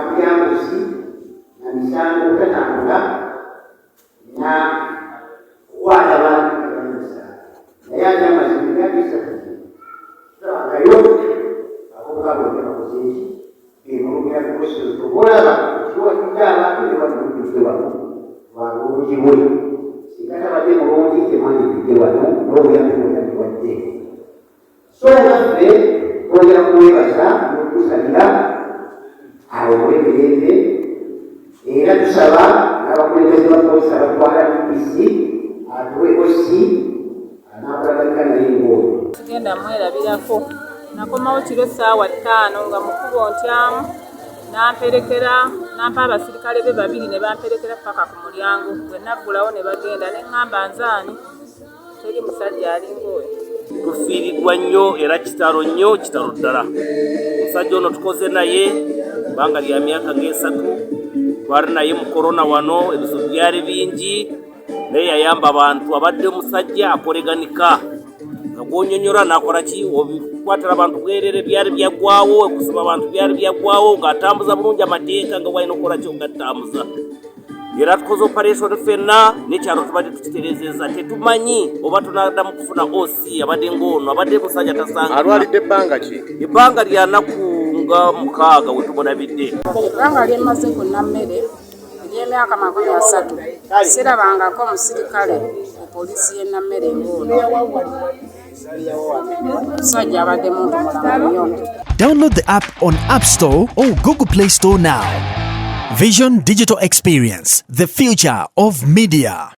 byambuzi na misango otatambula na kukwata abantu ebamusa naye ate amazima gagisatu agayo abavubuka bonna bakoze eki emulumya kukoso tobolaba kiwakidde abantu ne badukidde wano lwabulungi bwe singa tabadde mulungi temwandikidde wano n'obuyambi bwonna biwadde so naffe twongera kumwebaza n'okusalira awo mwemirembe era tusaba n'abakulembeze ba polisi abatwala DPC atuwe osi anaakulagalika naye ng'oyo tugenda mwerabirako nakomawo kiro essaawa 5 nga mukubo ntyamu nampa abasirikale be 2 ne bamperekera paka ku mulyango bwe naggulawo ne bagenda ne ŋŋamba nzaani teri musajja aling'oyo. Tufiirirwa nnyo era kitalo nnyo kitalo ddala. Omusajja ono tukoze naye bbanga lya myaka nga 3 twali naye mu korona wano ebizibu byali bingi naye yayamba abantu abadde omusajja akoleganika nga gwonyonyola nakola ki obikwatira abantu bwerere byali byaggwawo okusiba abantu byali byaggwawo ng'atambuza bulungi amateeka nga walina okukola ki ogatambuza era tukoze operation ffenna n'ekyalo tubadde tukitereezeza tetumanyi oba tunaddamu kufuna OC abadde ng'ono abadde musajja tasanga alwalidde ebbanga ki ebbanga lya nnaku nga 6 we tumulabidde ebbanga lyemaze ku nammere ery'emyaka 30 sirabangako omusirikale epoliisi y'e Nammere ng'ono omusajja abadde muntu mulamu nnyo. Download the app on App Store or Google Play Store now. Vision Digital Experience, the future of media.